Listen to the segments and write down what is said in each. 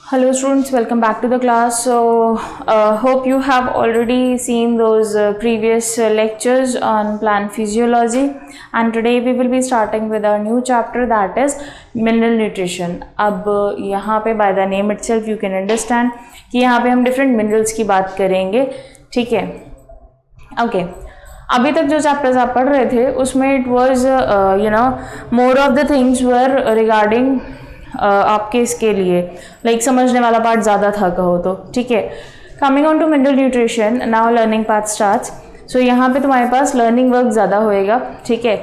Hello students, welcome back to the class. Hope you have already seen those previous lectures on plant physiology, and today we will be starting with our new chapter, that is mineral nutrition. अब यहाँ पे by the name itself you can understand कि यहाँ पे हम different minerals की बात करेंगे, ठीक है? Okay. अभी तक जो चैप्टर्स आप पढ़ रहे थे उसमें it was more of the things were regarding आपके इसके लिए लाइक समझने वाला पार्ट ज़्यादा था कहो तो, ठीक है. Coming on to mineral nutrition, now learning part starts. So यहाँ पे तुम्हारे पास लर्निंग वर्क ज़्यादा होएगा, ठीक है.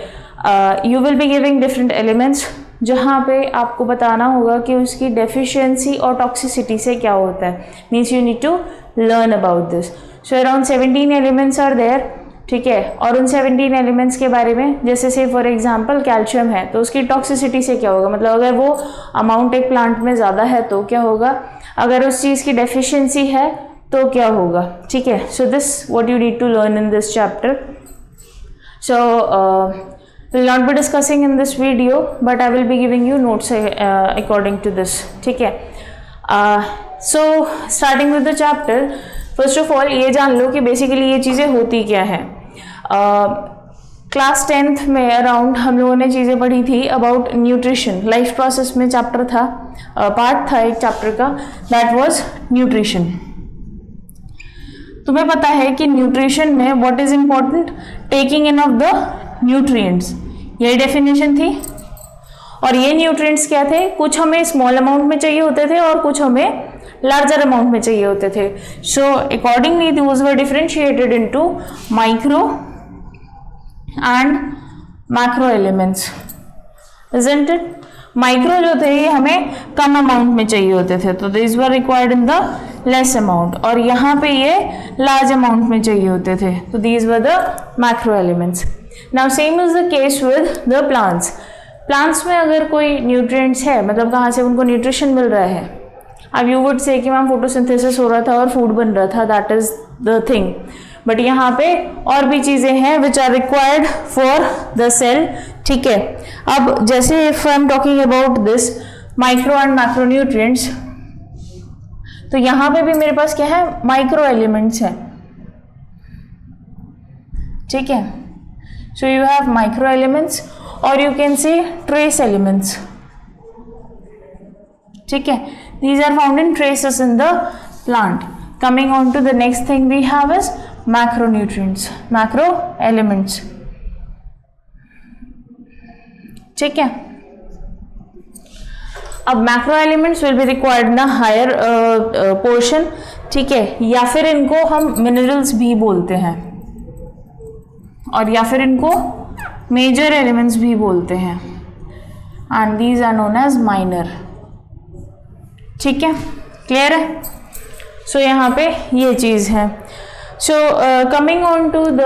You will be giving different elements जहाँ पे आपको बताना होगा कि उसकी डेफिशिएंसी और टॉक्सिसिटी से क्या होता है. Means you need to learn about this. So around 17 elements are there, ठीक है. और उन 17 एलिमेंट्स के बारे में जैसे से फॉर एग्जांपल कैल्शियम है तो उसकी टॉक्सिसिटी से क्या होगा, मतलब अगर वो अमाउंट एक प्लांट में ज़्यादा है तो क्या होगा, अगर उस चीज़ की डेफिशिएंसी है तो क्या होगा, ठीक है. So this what you need to learn in this chapter. So will not be discussing in this video but I will be giving you notes according to this, ठीक है. So starting with the chapter, first of all ये जान लो कि basically ये चीज़ें होती क्या हैं. क्लास 10th में अराउंड हम लोगों ने चीज़ें पढ़ी थी अबाउट न्यूट्रिशन. लाइफ प्रोसेस में चैप्टर था, पार्ट था एक चैप्टर का, दैट वाज न्यूट्रिशन. तुम्हें पता है कि न्यूट्रिशन में what is important, taking in of the nutrients, यही डेफिनेशन थी. और ये न्यूट्रिएंट्स क्या थे, कुछ हमें स्मॉल अमाउंट में चाहिए होते थे और कुछ हमें लार्जर अमाउंट में चाहिए होते थे. So accordingly those were differentiated into micro and macro elements, isn't it. Micro जो थे ये हमें कम अमाउंट में चाहिए होते थे तो this were required in the less amount, और यहाँ पे ये लार्ज अमाउंट में चाहिए होते थे तो these were the macro elements. Now same is the case with the plants. Plants में अगर कोई न्यूट्रिएंट्स है, मतलब कहाँ से उनको न्यूट्रिशन मिल रहा है, अब यू वुड से कि मैम फोटोसिंथेसिस हो रहा था और फूड बन रहा था, that is the thing. But यहाँ पे और भी चीज़ें हैं which are required for the cell, ठीक है. अब जैसे if I am talking about this micro and macro nutrients, तो यहाँ पे भी मेरे पास क्या है, माइक्रो एलिमेंट्स हैं, ठीक है. So you have micro elements और you can say trace elements, ठीक है. These are found in traces in the plant. Coming on to the next thing we have is macronutrients, macro elements, ठीक है. अब macro elements will be required in a higher portion, ठीक है. या फिर इनको हम minerals भी बोलते हैं और या फिर इनको major elements भी बोलते हैं, and these are known as minor, ठीक है. क्लियर है. सो यहाँ पे ये चीज़ है. So coming on to the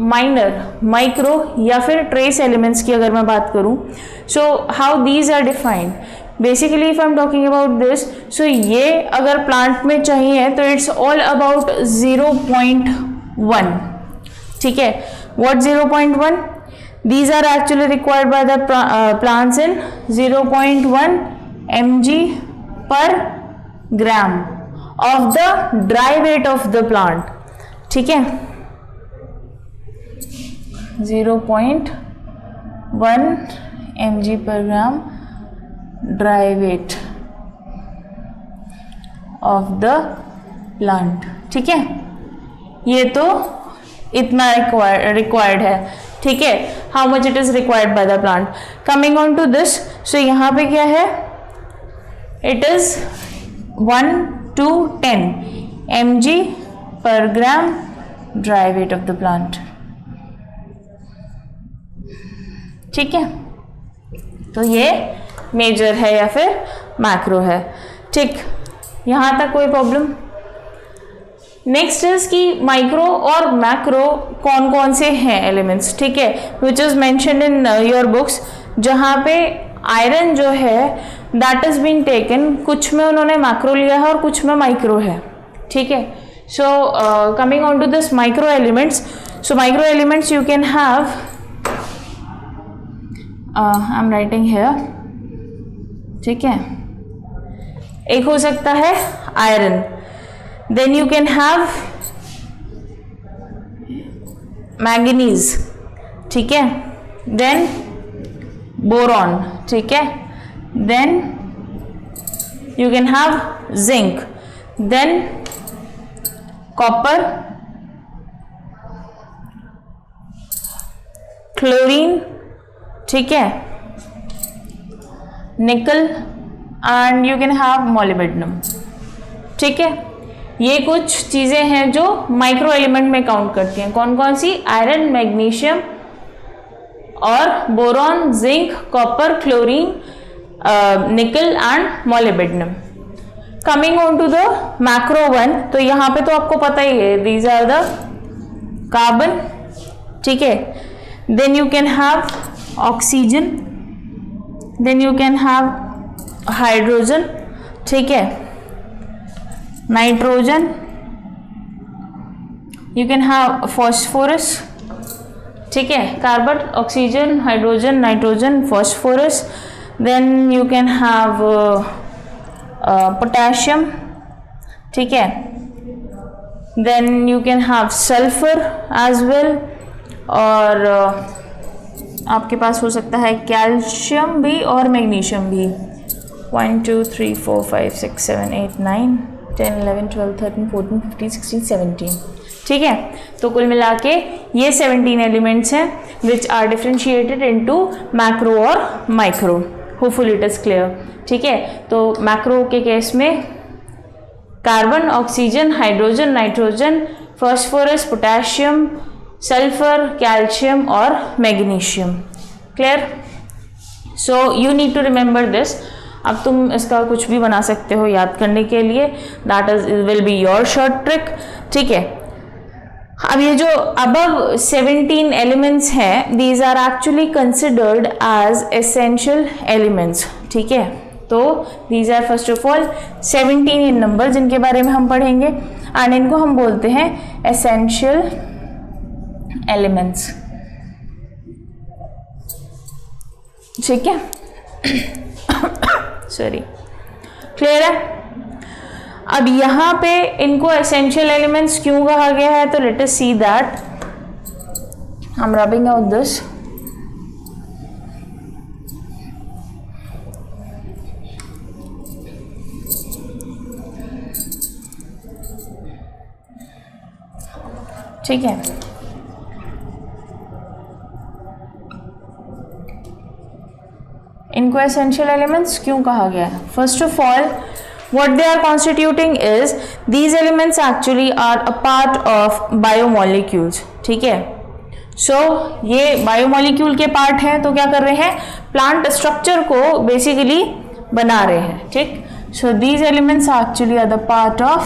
minor, micro या फिर ट्रेस एलिमेंट्स की अगर मैं बात करूँ, so how these are defined. Basically if I am talking about this, so ये अगर प्लांट में चाहिए तो इट्स ऑल अबाउट 0.1, ठीक है. What 0.1, these are actually required by the plants in 0.1 mg per gram of the dry weight of the plant, ठीक है. 0.1 mg per gram dry weight of the plant, ठीक है. ये तो इतना रिक्वायर्ड है, ठीक है. How much it is required by the plant. Coming on to this, so यहाँ पे क्या है, it is 1 to 10 mg per gram dry weight of the plant, ठीक है. तो ये मेजर है या फिर मैक्रो है, ठीक. यहाँ तक कोई प्रॉब्लम. नेक्स्ट इज कि माइक्रो और मैक्रो कौन कौन से हैं एलिमेंट्स, ठीक है, which is mentioned in your books. जहाँ पे आयरन जो है दैट इज बीन टेकन, कुछ में उन्होंने मैक्रो लिया है और कुछ में माइक्रो है, ठीक है. So coming on to this micro elements, so micro elements you can have, I am writing here, ठीक है. एक हो सकता है iron, then you can have manganese, ठीक है, देन बोरॉन, ठीक है, then you can have zinc, then copper, chlorine, ठीक है, nickel and you can have molybdenum, ठीक है। ये कुछ चीज़ें हैं जो माइक्रो एलिमेंट में काउंट करती हैं। कौन कौन सी? आयरन, मैग्नीशियम और boron, zinc, copper, chlorine, nickel and molybdenum. Coming on to the macro one, तो यहाँ पे तो आपको पता ही है, दीज आर द कार्बन, ठीक है, then you can have oxygen, then you can have hydrogen, ठीक है, nitrogen, you can have phosphorus, ठीक है, carbon, oxygen, hydrogen, nitrogen, phosphorus, then you can have potassium, ठीक है, then you can have sulphur as well, और आपके पास हो सकता है कैल्शियम भी और मैग्नीशियम भी। 1 2 3 4 5 6 7 8 9 10 11 12 13 14 15 16 17, ठीक है। तो कुल मिला के ये 17 एलिमेंट्स हैं which are differentiated into macro और micro. Hopefully it is clear, ठीक है। तो मैक्रो के केस में carbon, oxygen, hydrogen, nitrogen, phosphorus, potassium, sulphur, calcium और magnesium. Clear? So you need to remember this. अब तुम इसका कुछ भी बना सकते हो याद करने के लिए, that is will be your short trick, ठीक है। अब ये जो अबव 17 एलिमेंट्स हैं, these are actually considered as essential elements, ठीक है। तो these are first of all 17 in number जिनके बारे में हम पढ़ेंगे, एंड इनको हम बोलते हैं एसेंशियल एलिमेंट्स, ठीक है। सॉरी, क्लियर है? अब यहाँ पे इनको एसेंशियल एलिमेंट्स क्यों कहा गया है, तो late us see that. I am rubbing out this. ठीक है, इनको एसेंशियल एलिमेंट्स क्यों कहा गया है? First of all, what they are constituting is these elements actually are a part of biomolecules, ठीक है। सो ये बायोमोलिक्यूल के पार्ट हैं, तो क्या कर रहे हैं? प्लांट स्ट्रक्चर को बेसिकली बना रहे हैं, ठीक। सो these elements actually are the part of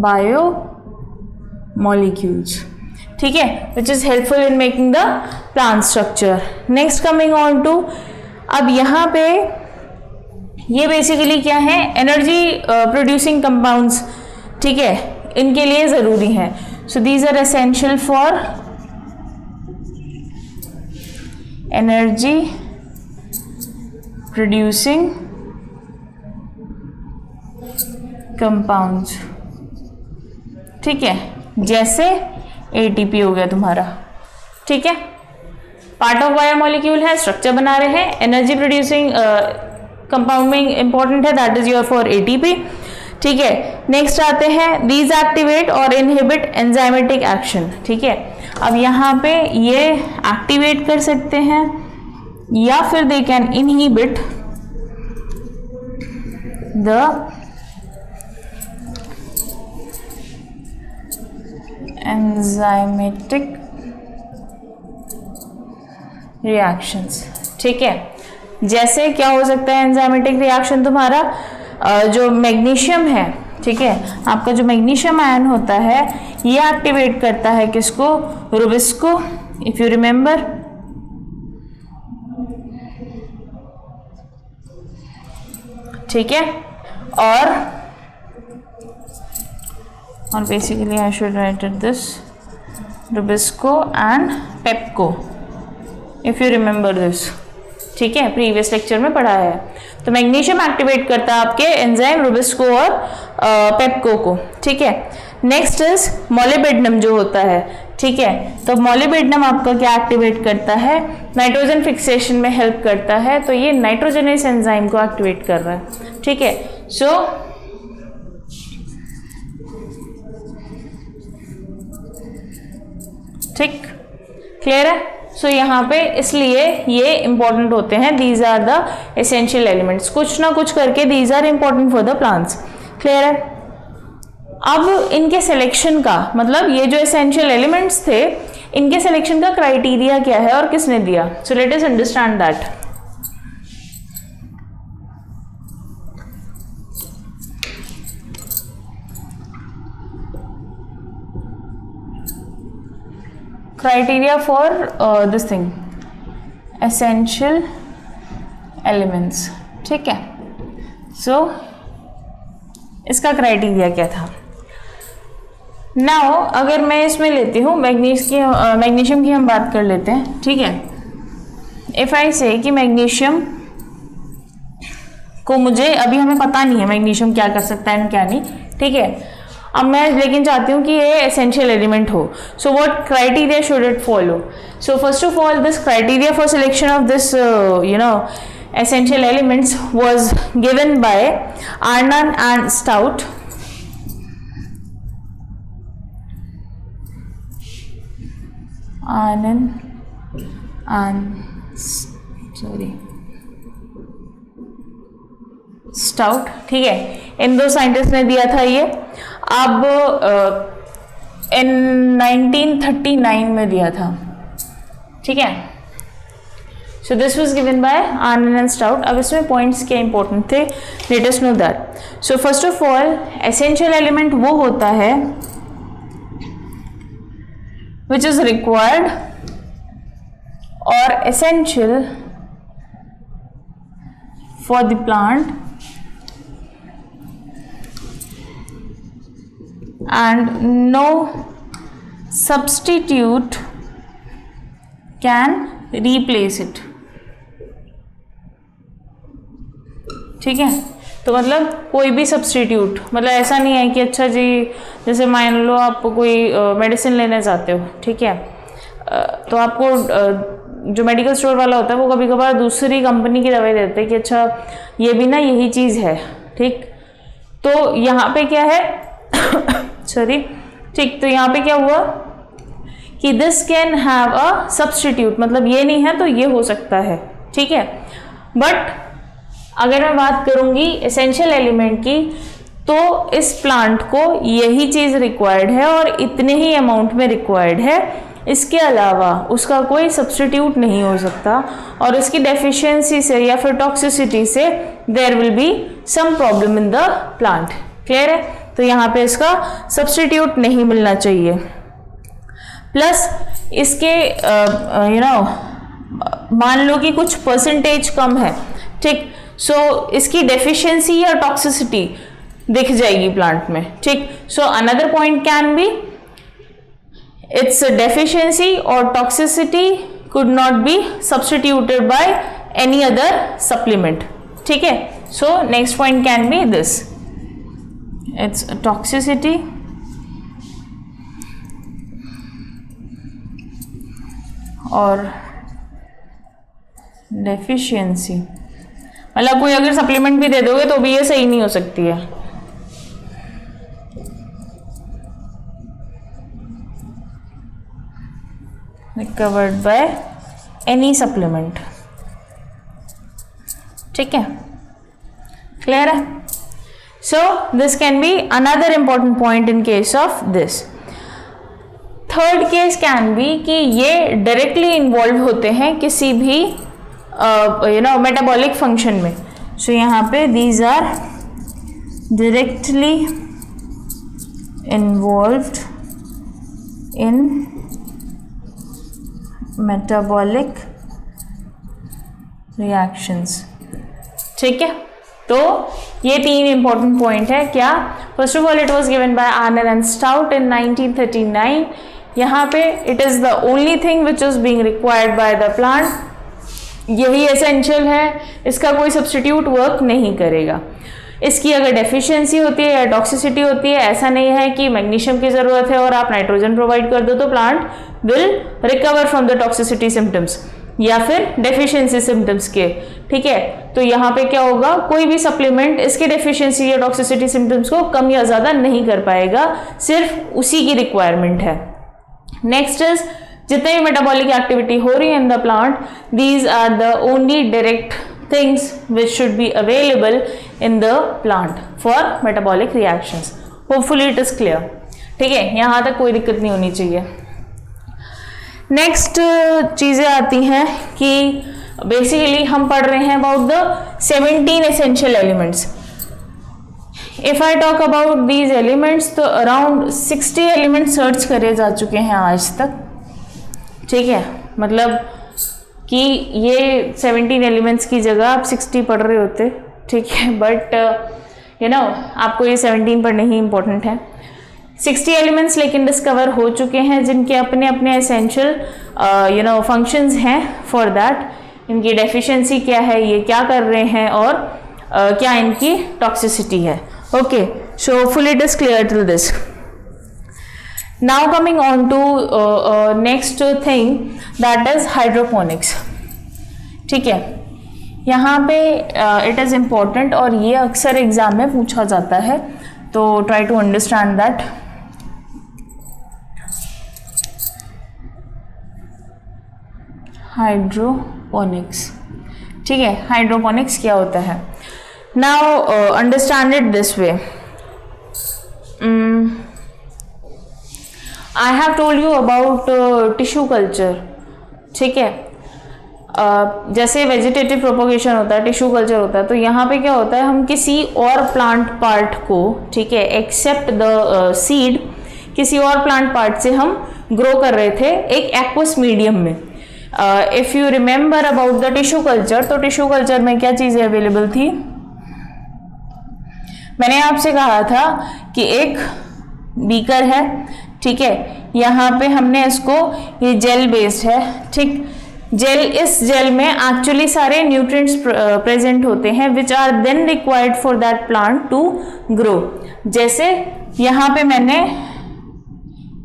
biomolecules, ठीक है, which is helpful in making the plant structure. Next coming on to, अब यहाँ पे ये बेसिकली क्या है? एनर्जी प्रोड्यूसिंग कंपाउंड्स, ठीक है, इनके लिए ज़रूरी हैं। So these are essential for energy producing compounds, ठीक है, जैसे एटीपी हो गया तुम्हारा, ठीक है, पार्ट ऑफ बायोमोलिक्यूल है, स्ट्रक्चर बना रहे हैं, एनर्जी प्रोड्यूसिंग कंपाउंडिंग इंपॉर्टेंट है, that is your for ATP, ठीक है। नेक्स्ट आते हैं, दीज एक्टिवेट और इनहिबिट एंजाइमेटिक एक्शन, ठीक है। अब यहाँ पे ये एक्टिवेट कर सकते हैं या फिर they can inhibit the enzymatic reactions, ठीक है। जैसे क्या हो सकता है एंजाइमेटिक रिएक्शन तुम्हारा? जो मैग्नीशियम है, ठीक है, आपका जो मैग्नीशियम आयन होता है ये एक्टिवेट करता है किसको? रुबिस्को, इफ यू रिमेंबर, ठीक है। और basically I should write it this, rubisco and pepco, if you remember this, ठीक है, प्रीवियस लेक्चर में पढ़ा है। तो मैग्नीशियम एक्टिवेट करता है आपके एंजाइम रूबिस्को और पेप्को को, ठीक है। नेक्स्ट इज मोलिबेडनम जो होता है, ठीक है। तो मोलिबेडनम आपका क्या एक्टिवेट करता है, नाइट्रोजन फिक्सेशन में हेल्प करता है, तो ये नाइट्रोजनेस एंजाइम को एक्टिवेट कर रहा है, ठीक है। सो ठीक, क्लियर है। सो यहाँ पे इसलिए ये इंपॉर्टेंट होते हैं, these are the essential elements, कुछ ना कुछ करके these are important for the plants, clear है। अब इनके सिलेक्शन का मतलब ये जो एसेंशियल एलिमेंट्स थे इनके सिलेक्शन का क्राइटेरिया क्या है और किसने दिया, सो let us understand that. criteria for this thing essential elements, ठीक है। सो इसका क्राइटेरिया क्या था। नाउ अगर मैं इसमें लेती हूँ मैग्नीशियम की हम बात कर लेते हैं, ठीक है। इफ आई से कि मैग्नीशियम को मुझे अभी हमें पता नहीं है मैग्नीशियम क्या कर सकता है एंड क्या नहीं, ठीक है। अब मैं लेकिन चाहती हूँ कि ये एसेंशियल एलिमेंट हो, so what criteria should it follow. So first of all this criteria for selection of this essential elements was given by Arnon and Stout. Arnon and Stout, ठीक है। इन दो साइंटिस्ट ने दिया था ये। अब इन 1939 में दिया था, ठीक है। So this was given by Arnon and Stout. अब इसमें पॉइंट्स क्या इंपॉर्टेंट थे, let us know that. So first of all essential element वो होता है विच इज रिक्वायर्ड और essential for the plant and no substitute can replace it, ठीक है। तो मतलब कोई भी सब्सटीट्यूट, मतलब ऐसा नहीं है कि अच्छा जी जैसे मान लो आप कोई मेडिसिन लेने जाते हो, ठीक है। तो आपको जो मेडिकल स्टोर वाला होता है वो कभी कभार दूसरी कंपनी की दवाई देते हैं कि अच्छा ये भी ना यही चीज़ है, ठीक। तो यहाँ पे क्या है सॉरी, ठीक। तो यहाँ पे क्या हुआ कि this can have a substitute, मतलब ये नहीं है तो ये हो सकता है, ठीक है। बट अगर मैं बात करूंगी एसेंशियल एलिमेंट की, तो इस प्लांट को यही चीज़ रिक्वायर्ड है और इतने ही अमाउंट में रिक्वायर्ड है, इसके अलावा उसका कोई सब्सटीट्यूट नहीं हो सकता, और इसकी डेफिशिएंसी से या फिर टॉक्सिसिटी से there will be some problem in the plant, clear है। तो यहाँ पे इसका सब्सटीट्यूट नहीं मिलना चाहिए। प्लस इसके मान लो कि कुछ परसेंटेज कम है, ठीक। सो इसकी डेफिशिएंसी या टॉक्सिसिटी दिख जाएगी प्लांट में, ठीक। So another point can be its deficiency और toxicity could not be substituted by any other supplement, ठीक है। So next point can be this, its toxicity और deficiency, मतलब कोई अगर सप्लीमेंट भी दे दोगे तो भी ये सही नहीं हो सकती है, recovered by any supplement, ठीक है, क्लियर है। So this can be another important point in case of this. Third case can be कि ये directly involved होते हैं किसी भी metabolic function में। So यहाँ पे these are directly involved in metabolic reactions, ठीक है। तो ये तीन इंपॉर्टेंट पॉइंट है क्या। First of all it was given by Arnon and Stout in 1939। यहाँ पे it is the only thing which is being required by the plant यही एसेंशियल है, इसका कोई सब्स्टिट्यूट वर्क नहीं करेगा। इसकी अगर डेफिशिएंसी होती है या टॉक्सिसिटी होती है, ऐसा नहीं है कि मैग्नीशियम की ज़रूरत है और आप नाइट्रोजन प्रोवाइड कर दो तो plant will recover from the toxicity symptoms या फिर डेफिशिएंसी सिम्टम्स के, ठीक है। तो यहाँ पे क्या होगा, कोई भी सप्लीमेंट इसके डेफिशिएंसी या टॉक्सिसिटी सिम्टम्स को कम या ज़्यादा नहीं कर पाएगा, सिर्फ उसी की रिक्वायरमेंट है। नेक्स्ट इज, जितने भी मेटाबॉलिक एक्टिविटी हो रही है in the plant, these are the only direct things which should be available in the plant for metabolic reactions. Hopefully it is clear. ठीक है, यहाँ तक कोई दिक्कत नहीं होनी चाहिए। नेक्स्ट चीज़ें आती हैं कि बेसिकली हम पढ़ रहे हैं about the 17 essential elements. If I talk about these elements तो अराउंड 60 एलिमेंट सर्च करे जा चुके हैं आज तक, ठीक है। मतलब कि ये 17 एलिमेंट्स की जगह आप 60 पढ़ रहे होते, ठीक है, बट यू नो आपको ये 17 पढ़ने ही इम्पोर्टेंट है। 60 एलिमेंट्स लेकिन डिस्कवर हो चुके हैं जिनके अपने अपने एसेंशियल फंक्शंस हैं फॉर दैट, इनकी डेफिशिएंसी क्या है, ये क्या कर रहे हैं और क्या इनकी टॉक्सिसिटी है। Okay, so full it is clear till this. Now coming on to next thing, that is hydroponics, ठीक है। यहाँ पे it is important और ये अक्सर एग्जाम में पूछा जाता है, तो try to understand that। Hydroponics, ठीक है, हाइड्रोपोनिक्स क्या होता है। Now understand it this way। I have told you about tissue culture, ठीक है। जैसे वेजिटेटिव प्रोपोगेशन होता है, टिश्यू कल्चर होता है, तो यहाँ पे क्या होता है, हम किसी और प्लांट पार्ट को, ठीक है, एक्सेप्ट द सीड, किसी और प्लांट पार्ट से हम ग्रो कर रहे थे एक एक्वस मीडियम में। If you remember about the tissue culture, तो टिश्यू कल्चर में क्या चीज़ें अवेलेबल थी, मैंने आपसे कहा था कि एक बीकर है, ठीक है, यहाँ पे हमने इसको, ये जेल बेस्ड है, ठीक। जेल, इस जेल में एक्चुअली सारे न्यूट्रिएंट्स प्रेजेंट होते हैं which are then required for that plant to grow. जैसे यहाँ पे मैंने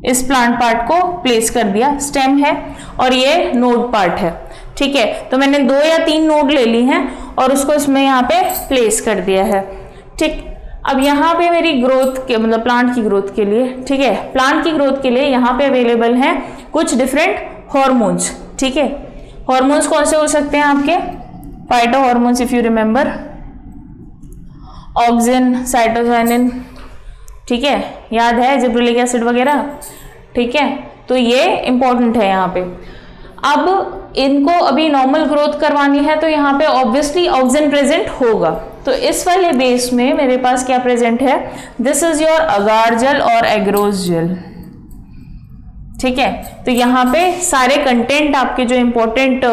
इस प्लांट पार्ट को प्लेस कर दिया, स्टेम है और ये नोड पार्ट है, ठीक है। तो मैंने 2 या 3 नोड ले ली हैं और उसको इसमें यहाँ पे प्लेस कर दिया है, ठीक। अब यहाँ पे मेरी ग्रोथ के, मतलब प्लांट की ग्रोथ के लिए, ठीक है, प्लांट की ग्रोथ के लिए यहाँ पे अवेलेबल हैं कुछ डिफरेंट हॉर्मोन्स, ठीक है। हॉर्मोन्स कौन से हो सकते हैं आपके, phyto hormones, if you remember, auxin, cytokinin, ठीक है, याद है, जिब्रेलिक एसिड वगैरह, ठीक है। तो ये इंपॉर्टेंट है यहाँ पे। अब इनको अभी नॉर्मल ग्रोथ करवानी है तो यहाँ पे ऑब्वियसली ऑक्सिन प्रेजेंट होगा, तो इस वाले बेस में मेरे पास क्या प्रेजेंट है, this is your agar gel और एग्रोस जेल, ठीक है। तो यहाँ पे सारे कंटेंट आपके जो इम्पोर्टेंट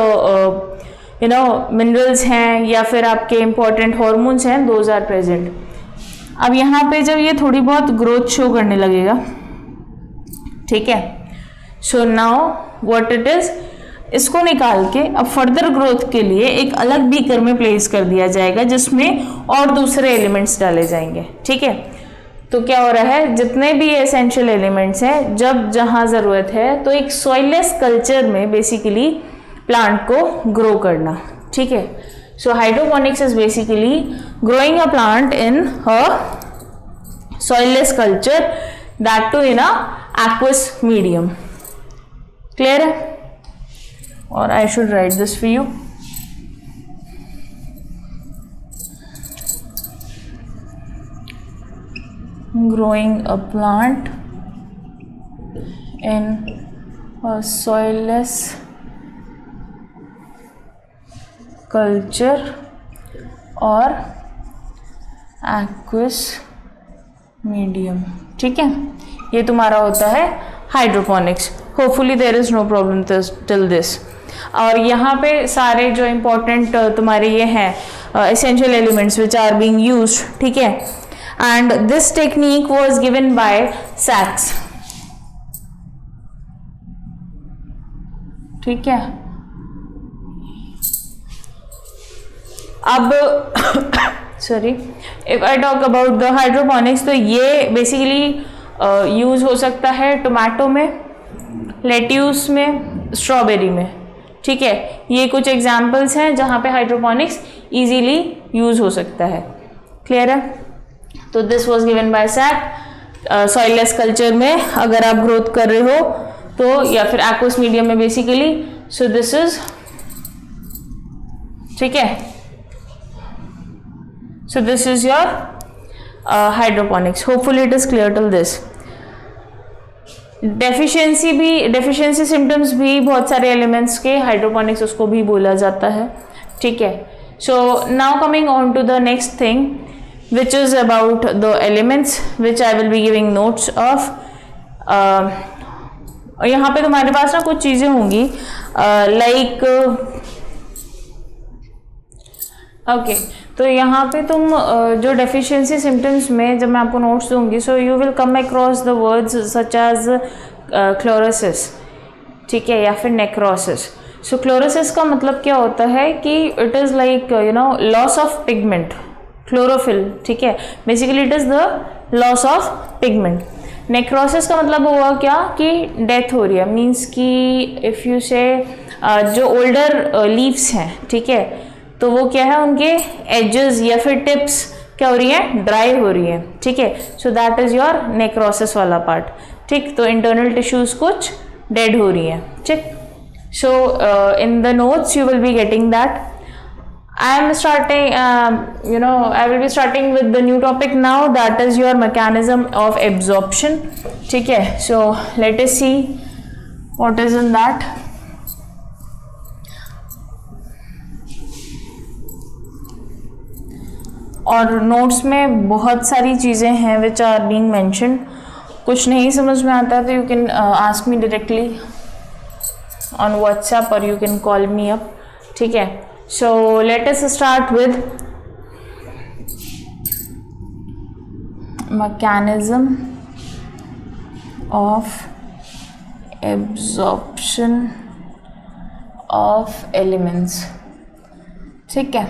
मिनरल्स हैं या फिर आपके इम्पोर्टेंट हॉर्मोन्स हैं, दोज आर प्रेजेंट। अब यहाँ पे जब ये थोड़ी बहुत ग्रोथ शो करने लगेगा, ठीक है, so now what it is, इसको निकाल के अब फर्दर ग्रोथ के लिए एक अलग बीकर में प्लेस कर दिया जाएगा जिसमें और दूसरे एलिमेंट्स डाले जाएंगे, ठीक है। तो क्या हो रहा है, जितने भी एसेंशियल एलिमेंट्स हैं, जब जहाँ ज़रूरत है तो एक सॉइललेस कल्चर में बेसिकली प्लांट को ग्रो करना, ठीक है। So hydroponics is basically growing a plant in a soilless culture, that too in a aqueous medium. Clear है? और I should write this for you. Growing a plant in a soilless culture or aqueous medium, ठीक है। ये तुम्हारा होता है hydroponics. Hopefully there is no problem till this. और यहाँ पे सारे जो इम्पोर्टेंट तुम्हारे ये हैं essential elements which are being used, ठीक है। And this technique was given by सैक्स, ठीक है। अब sorry, if I talk about the hydroponics, तो ये बेसिकली यूज़ हो सकता है टोमेटो में, लेट्यूस में, स्ट्रॉबेरी में, ठीक है। ये कुछ एग्जाम्पल्स हैं जहाँ पे हाइड्रोपोनिक्स इजीली यूज़ हो सकता है। क्लियर है? तो this was given by Sachs. Soilless culture में अगर आप ग्रोथ कर रहे हो तो, या फिर एक्वस मीडियम में बेसिकली, सो दिस इज, ठीक है, so this is your hydroponics. Hopefully it is clear till this. Deficiency symptoms भी बहुत सारे एलिमेंट्स के, हाइड्रोपोनिक्स उसको भी बोला जाता है, ठीक है। So now coming on to the next thing which is about the elements which I will be giving notes of. यहाँ पे तुम्हारे पास ना कुछ चीज़ें होंगी लाइक ओके, तो यहाँ पे तुम जो डेफिशिएंसी सिम्टम्स में जब मैं आपको नोट्स दूंगी, so you will come across the words such as chlorosis, ठीक है, या फिर नेक्रोसिस। सो क्लोरोसिस का मतलब क्या होता है कि it is like you know loss of pigment, chlorophyll, ठीक है, basically it is the loss of pigment. Necrosis का मतलब हुआ क्या कि डेथ हो रही है, मीन्स कि इफ़ यू से जो ओल्डर लीव्स हैं, ठीक है, तो वो क्या है, उनके एजेस या फिर टिप्स क्या हो रही है, ड्राई हो रही है, ठीक है। So that is your necrosis वाला पार्ट, ठीक। तो इंटरनल टिश्यूज कुछ डेड हो रही है, ठीक। So in the notes you will be getting that. I am starting, I will be starting with the new topic now, that is your mechanism of absorption. ठीक है, so let us see what is in that. और notes में बहुत सारी चीज़ें हैं which are being mentioned. कुछ नहीं समझ में आता तो you can ask me directly on WhatsApp or you can call me up. ठीक है, so let us start with mechanism of absorption of elements. ठीक है,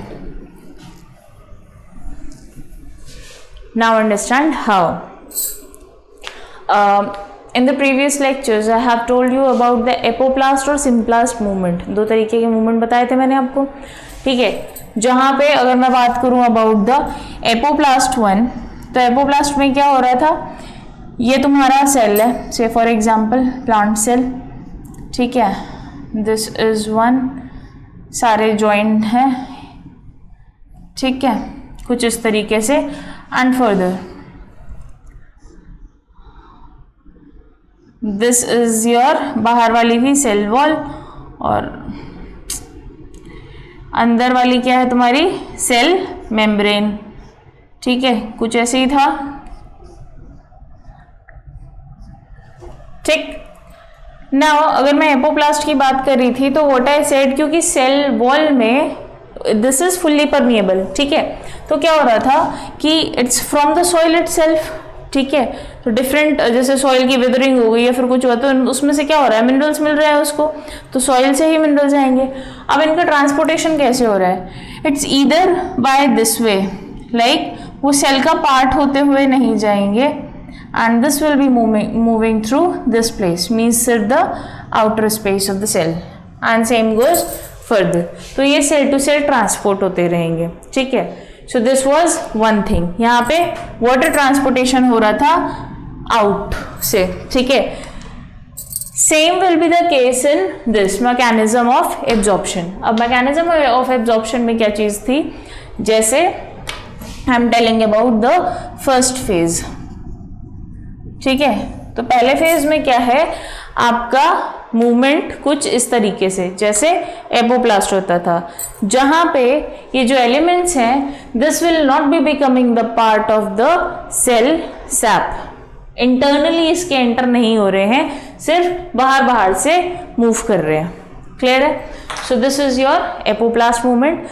now understand how. In the previous lectures I have told you about the apoplast और sympplast movement. दो तरीके के movement बताए थे मैंने आपको, ठीक है। जहाँ पे अगर मैं बात करूँ अबाउट द एपोप्लास्ट वन, तो एपोप्लास्ट में क्या हो रहा था, ये तुम्हारा सेल है, से फॉर एग्जांपल प्लांट सेल, ठीक है, दिस इज वन, सारे जॉइंट हैं, ठीक है, कुछ इस तरीके से। And further this is your बाहर वाली भी सेल वॉल, और अंदर वाली क्या है तुम्हारी सेल मेम्ब्रेन, ठीक है, कुछ ऐसे ही था, ठीक। नाउ अगर मैं एपोप्लास्ट की बात कर रही थी तो व्हाट आई सेड, क्योंकि सेल वॉल में दिस इज फुल्ली परमिएबल, ठीक है, तो क्या हो रहा था कि it's from the soil itself, ठीक है। तो डिफरेंट, जैसे सॉइल की वेदरिंग हो गई या फिर कुछ हुआ तो उसमें से क्या हो रहा है, मिनरल्स मिल रहे हैं उसको, तो सॉइल से ही मिनरल्स आएंगे। अब इनका ट्रांसपोर्टेशन कैसे हो रहा है, it's either by this way, like वो सेल का पार्ट होते हुए नहीं जाएंगे, and this will be moving through this place, means सिर्फ the outer space of the cell, and same goes further. तो ये सेल टू सेल ट्रांसपोर्ट होते रहेंगे, ठीक है। So this was one thing, यहाँ पे वाटर ट्रांसपोर्टेशन हो रहा था आउट से, ठीक है। Same will be the case in this mechanism of absorption. अब मैकेनिज्म ऑफ एब्जॉर्प्शन में क्या चीज़ थी, जैसे आई am telling about the first phase, ठीक है। तो पहले फेज में क्या है, आपका मूवमेंट कुछ इस तरीके से, जैसे एपोप्लास्ट होता था, जहां पे ये जो एलिमेंट्स हैं, this will not be becoming the part of the cell sap, internally इसके एंटर नहीं हो रहे हैं, सिर्फ बाहर बाहर से मूव कर रहे हैं। क्लियर है? So this is your apoplast movement.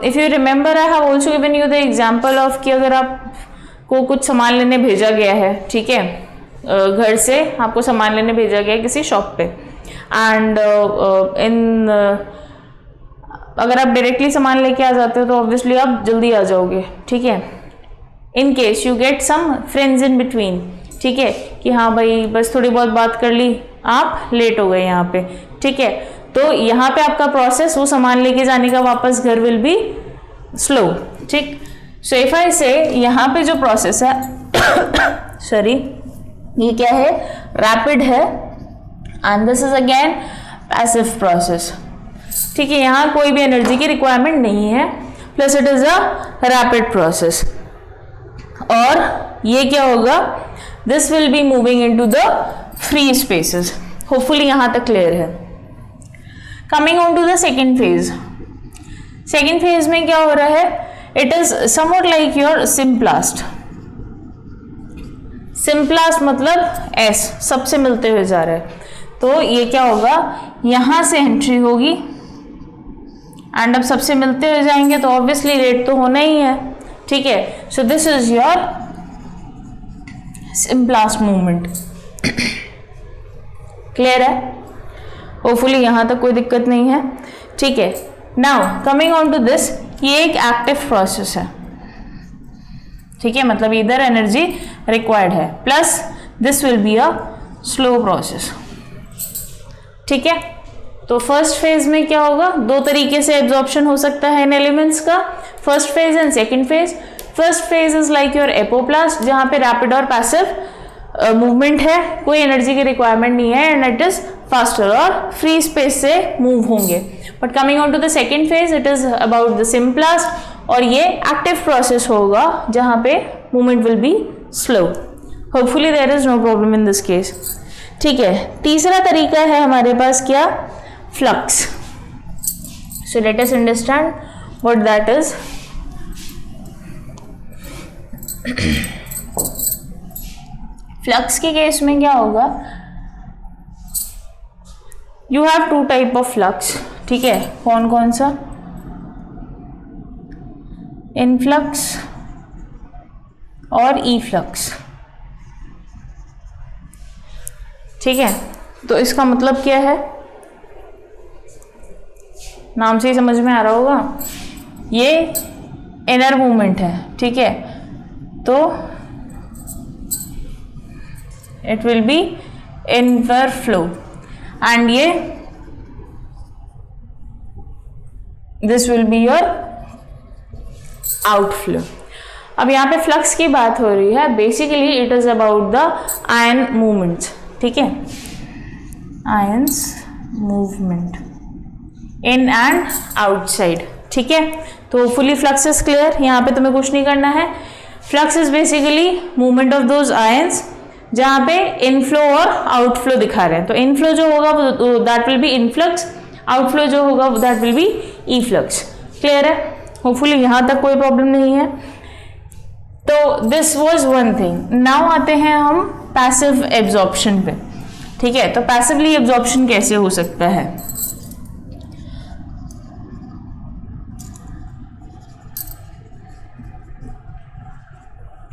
If you remember, I have also given you the example of कि अगर आपको कुछ सामान लेने भेजा गया है, ठीक है, घर से आपको सामान लेने भेजा गया है किसी शॉप पे, एंड इन अगर आप डायरेक्टली सामान लेके आ जाते हो तो ऑब्वियसली आप जल्दी आ जाओगे, ठीक है। In case you get some friends in between, ठीक है, कि हाँ भाई बस थोड़ी बहुत बात कर ली, आप लेट हो गए यहाँ पे, ठीक है, तो यहाँ पे आपका प्रोसेस वो सामान लेके जाने का वापस घर विल बी स्लो, ठीक। सो इफ आई से यहाँ पे जो प्रोसेस है सॉरी, ये क्या है, रैपिड है, and this is again passive process, ठीक है। यहाँ कोई भी एनर्जी की रिक्वायरमेंट नहीं है, plus it is a rapid process. और ये क्या होगा, this will be moving into the free spaces. Hopefully यहाँ तक क्लियर है। Coming on to the second phase. Second phase में क्या हो रहा है, it is somewhat like your symplast. Symplast मतलब एस, सबसे मिलते हुए जा रहा है, तो ये क्या होगा, यहां से एंट्री होगी एंड अब सबसे मिलते हुए जाएंगे तो ऑब्वियसली रेट तो होना ही है, ठीक है। So this is your symplast movement. Clear है? होपफुली यहां तक कोई दिक्कत नहीं है, ठीक है। Now coming on to this, ये एक एक्टिव प्रोसेस है, ठीक है, मतलब इधर एनर्जी रिक्वायर्ड है, plus this will be a slow process, ठीक है। तो फर्स्ट फेज में क्या होगा, दो तरीके से एब्जॉर्प्शन हो सकता है इन एलिमेंट्स का, first phase and second phase. First phase is like your apoplast, जहां पे रैपिड और पैसिव मूवमेंट है, कोई एनर्जी की रिक्वायरमेंट नहीं है, एंड इट इज फास्टर और फ्री स्पेस से मूव होंगे। But coming on to the second phase, it is about the symplast, और ये एक्टिव प्रोसेस होगा जहां पे movement will be slow. Hopefully there is no problem in this case, ठीक है। तीसरा तरीका है हमारे पास क्या, flux. So let us understand what that is. Flux के केस में क्या होगा, you have to type of flux, ठीक है। कौन कौन सा, इनफ्लक्स और ई फ्लक्स, ठीक है। तो इसका मतलब क्या है, नाम से ही समझ में आ रहा होगा, ये इनर मूवमेंट है, ठीक है, तो it will be inner flow, and ये this will be your outflow. अब यहाँ पे फ्लक्स की बात हो रही है, basically it is about the ion movements, ठीक है, ions movement in and outside, ठीक है। तो फुली फ्लक्स इज क्लियर, यहाँ पे तुम्हें कुछ नहीं करना है। Flux is basically movement of those ions जहाँ पे इनफ्लो और आउटफ्लो दिखा रहे हैं। तो इनफ्लो जो होगा that will be influx, outflow जो होगा that will be efflux. Clear है? होपफुली यहाँ तक कोई प्रॉब्लम नहीं है। तो this was one thing. Now आते हैं हम पैसिव एब्जॉर्प्शन पे, ठीक है। तो पैसिवली एब्जॉर्प्शन कैसे हो सकता है,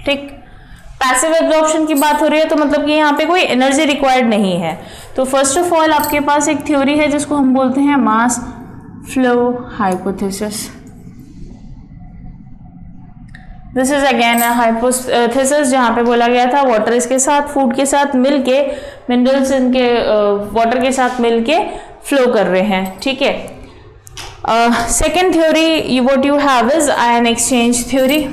ठीक। पैसिव एब्जॉर्प्शन की बात हो रही है तो मतलब कि यहाँ पे कोई एनर्जी रिक्वायर्ड नहीं है। तो फर्स्ट ऑफ ऑल आपके पास एक थ्योरी है जिसको हम बोलते हैं mass flow hypothesis. This is again a hypothesis जहाँ पे बोला गया था वाटर इसके साथ, फूड के साथ मिलके, मिनरल्स इनके वाटर के साथ मिलके फ्लो कर रहे हैं, ठीक है। Second theory what you have is ion exchange theory.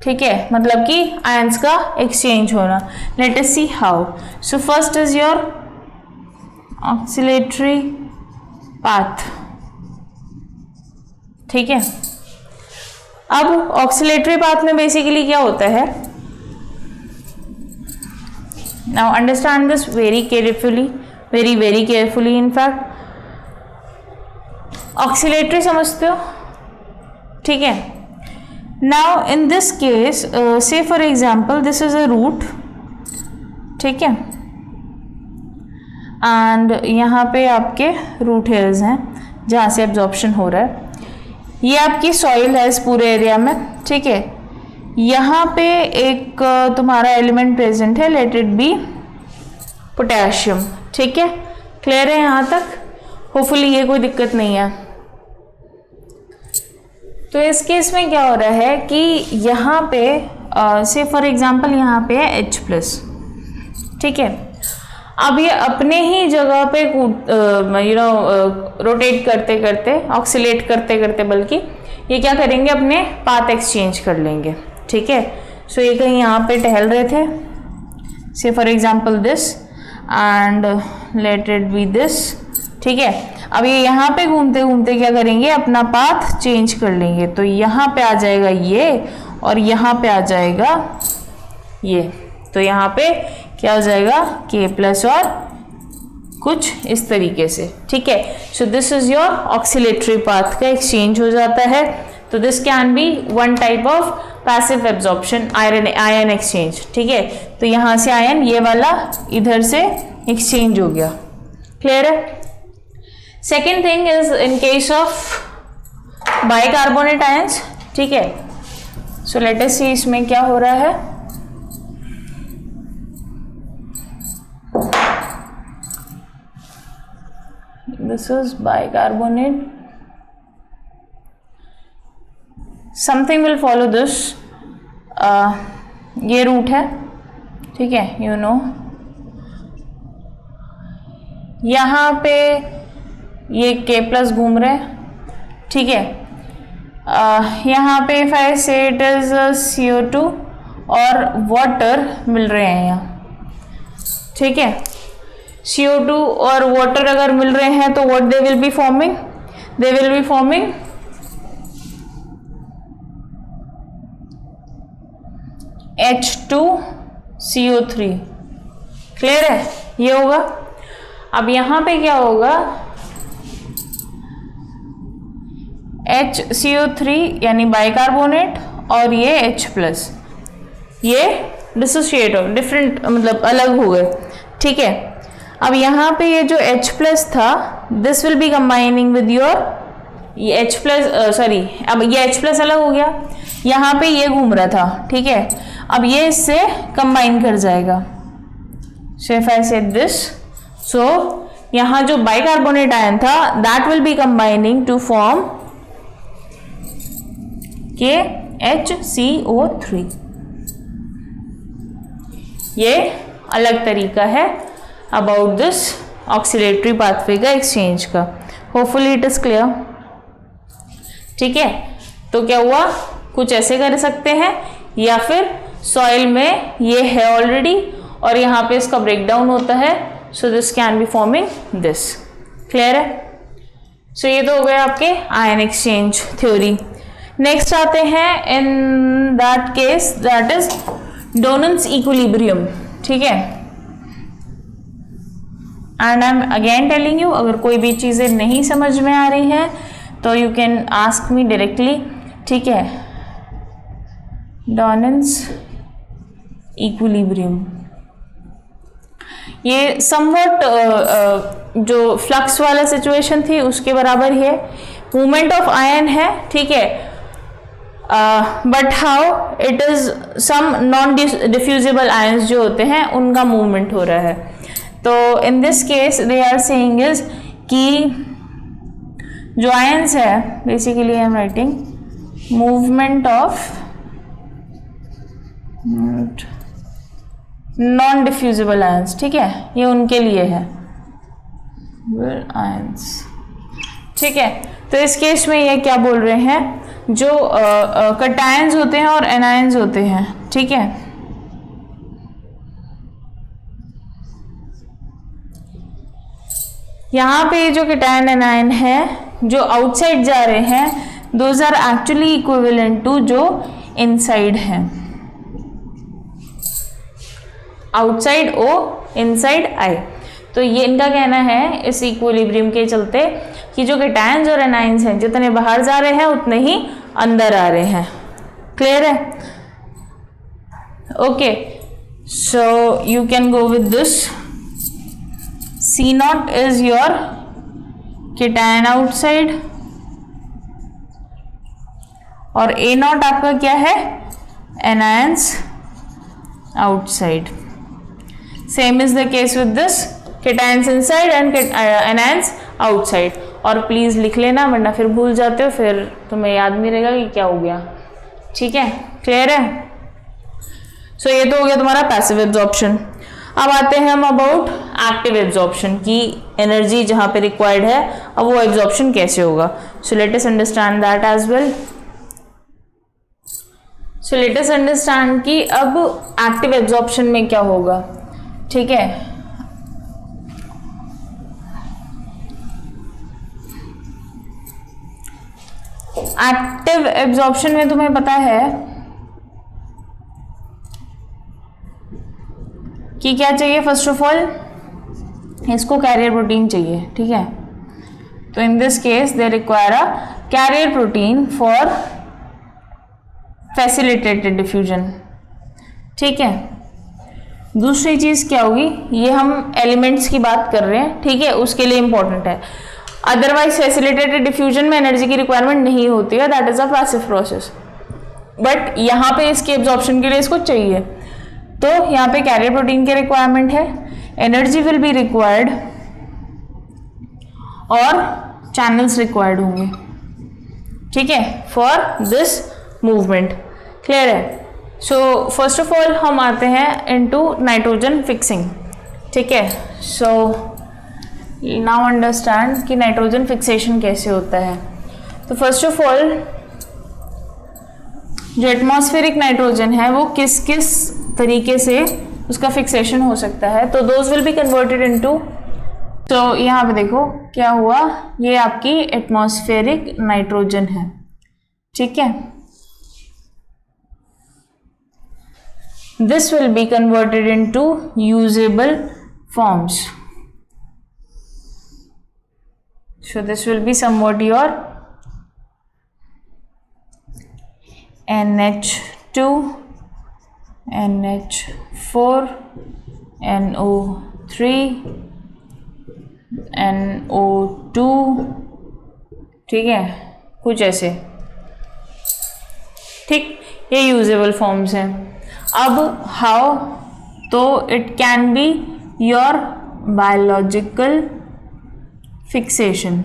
ठीक है, मतलब कि आयंस का एक्सचेंज होना। Let us see how. So first is your oscillatory path, ठीक है। अब ऑक्सिलेटरी पाथ में बेसिकली क्या होता है, now understand this very carefully, very carefully. In fact oscillatory समझते हो, ठीक है। Now in this case say for example this is a root, ठीक है, एंड यहाँ पे आपके रूट हेयर्स हैं जहाँ से एब्जॉर्प्शन हो रहा है। ये आपकी सॉइल है इस पूरे एरिया में, ठीक है। यहाँ पे एक तुम्हारा एलिमेंट प्रेजेंट है, लेट इट बी पोटेशियम। ठीक है, क्लियर है यहाँ तक? होपफुली ये कोई दिक्कत नहीं है। तो इस केस में क्या हो रहा है कि यहाँ पे से फॉर एग्जांपल यहाँ पे है H+, ठीक है। अब ये अपने ही जगह पे रोटेट करते करते, ऑक्सीलेट करते करते, बल्कि ये क्या करेंगे, अपने पाथ एक्सचेंज कर लेंगे। ठीक है, सो ये कहीं यहाँ पे टहल रहे थे, से for example this and let it be this. ठीक है, अब ये यहाँ पे घूमते घूमते क्या करेंगे, अपना पाथ चेंज कर लेंगे। तो यहाँ पे आ जाएगा ये और यहाँ पे आ जाएगा ये। तो यहाँ पे क्या हो जाएगा, K+ और कुछ इस तरीके से। ठीक है, so this is your oscillatory path का एक्सचेंज हो जाता है। तो this can be one type of passive absorption, ion exchange. ठीक है, तो यहाँ से आयन ये वाला इधर से एक्सचेंज हो गया। क्लियर है? Second thing is in case of bicarbonate ions. ठीक है, सो लेट अस सी इसमें क्या हो रहा है। This is bicarbonate, something will follow this. ये रूट है, ठीक है, यू नो। यहाँ पे ये K+ घूम रहे हैं। ठीक है, यहाँ पे इफ आई से इट इज CO2 और वाटर मिल रहे हैं यहाँ। ठीक है, CO2 और वाटर अगर मिल रहे हैं तो what they will be forming, they will be forming H2CO3। Clear है? ये होगा। अब यहाँ पे क्या होगा, HCO3 यानी बाइकार्बोनेट और ये H+, ये डिसोशिएट हो, डिफरेंट मतलब अलग हो गए। ठीक है, अब यहाँ पे ये जो H+ था, this will be combining with your ये H+, सॉरी, अब ये H+ अलग हो गया, यहाँ पे ये घूम रहा था। ठीक है, अब ये इससे कंबाइन कर जाएगा। सो इफ आई से दिस, सो यहाँ जो बाइकार्बोनेट आयन था that will be combining to form KHCO3। ये अलग तरीका है अबाउट दिस ऑक्सीलेटरी पाथवे का एक्सचेंज का। Hopefully it is clear. ठीक है, तो क्या हुआ, कुछ ऐसे कर सकते हैं, या फिर सॉइल में ये है ऑलरेडी और यहाँ पे इसका ब्रेकडाउन होता है, so this can be forming this. Clear है? सो ये तो हो गया आपके आयन एक्सचेंज थ्योरी। नेक्स्ट आते हैं in that case, that is Donnan's equilibrium. ठीक है, and I am again telling you, अगर कोई भी चीजें नहीं समझ में आ रही हैं तो you can ask me directly. ठीक है, डोनन्स इक्विलिब्रियम ये समवट जो फ्लक्स वाला सिचुएशन थी उसके बराबर ही है। मूवमेंट ऑफ आयन है, ठीक है, but how it is some non diffusible ions जो होते हैं उनका मूवमेंट हो रहा है। तो in this case they are saying is कि जो आयंस है, basically I am writing movement of non diffusible ions. ठीक है, ये उनके लिए है आयंस। ठीक है, तो इस केस में ये क्या बोल रहे हैं, जो कटायंस होते हैं और एनायंस होते हैं। ठीक है, यहाँ पे जो कटायन एनायन है जो आउटसाइड जा रहे हैं, those are actually equivalent to जो इनसाइड है। Outside O, inside I। तो ये इनका कहना है इस इक्विलिब्रियम के चलते कि जो कटायंस और एनायंस हैं जितने बाहर जा रहे हैं उतने ही अंदर आ रहे हैं। क्लियर है? Okay, so you can go with this. C0 is your cation outside और A0 आपका क्या है, anions outside। Same is the case with this, cations inside and anions outside. और प्लीज लिख लेना वरना फिर भूल जाते हो, फिर तुम्हें याद नहीं रहेगा कि क्या हो गया। ठीक है, क्लियर है? सो ये तो हो गया तुम्हारा पैसिव एब्जॉर्प्शन। अब आते हैं हम अबाउट एक्टिव एब्जॉर्प्शन की एनर्जी जहां पे रिक्वायर्ड है, अब वो एब्जॉर्प्शन कैसे होगा। So let us understand that as well. So let us understand कि अब एक्टिव एब्जॉर्प्शन में क्या होगा। ठीक है, एक्टिव एब्जॉर्प्शन में तुम्हें पता है कि क्या चाहिए। फर्स्ट ऑफ ऑल इसको कैरियर प्रोटीन चाहिए। ठीक है, तो in this case they require a carrier protein for facilitated diffusion. ठीक है, दूसरी चीज क्या होगी, ये हम एलिमेंट्स की बात कर रहे हैं। ठीक है, उसके लिए इंपॉर्टेंट है। अदरवाइज फैसिलिटेटेड डिफ्यूजन में एनर्जी की रिक्वायरमेंट नहीं होती है, that is a passive process. But यहाँ पे इसके एब्जॉर्प्शन के लिए इसको चाहिए, तो यहाँ पे कैरियर प्रोटीन की रिक्वायरमेंट है, एनर्जी विल बी रिक्वायर्ड और चैनल्स रिक्वायर्ड होंगे। ठीक है, फॉर दिस मूवमेंट। क्लियर है? सो फर्स्ट ऑफ ऑल हम आते हैं इनटू नाइट्रोजन फिक्सिंग। ठीक है, सो नाउ अंडरस्टैंड कि नाइट्रोजन फिक्सेशन कैसे होता है। तो फर्स्ट ऑफ ऑल जो एटमॉस्फेरिक नाइट्रोजन है वो किस किस तरीके से उसका फिक्सेशन हो सकता है, तो those will be converted into. तो यहाँ पे देखो क्या हुआ, ये आपकी एटमॉस्फेरिक नाइट्रोजन है। ठीक है, this will be converted into usable forms. So this will be somewhat your NH2, NH4, NO3, NO2। ठीक है, कुछ ऐसे। ठीक, ये यूजेबल फॉर्म्स हैं। अब हाउ, तो it can be your biological fixation.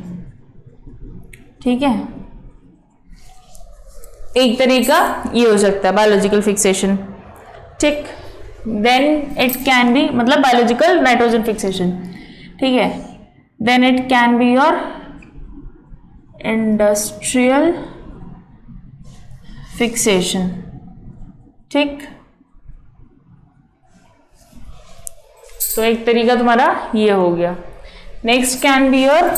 ठीक है, एक तरीका ये हो सकता है बायोलॉजिकल फिक्सेशन। ठीक, देन इट कैन बी मतलब बायोलॉजिकल नाइट्रोजन फिक्सेशन। ठीक है, then it can be your industrial fixation. ठीक, तो एक तरीका तुम्हारा ये हो गया। Next can be your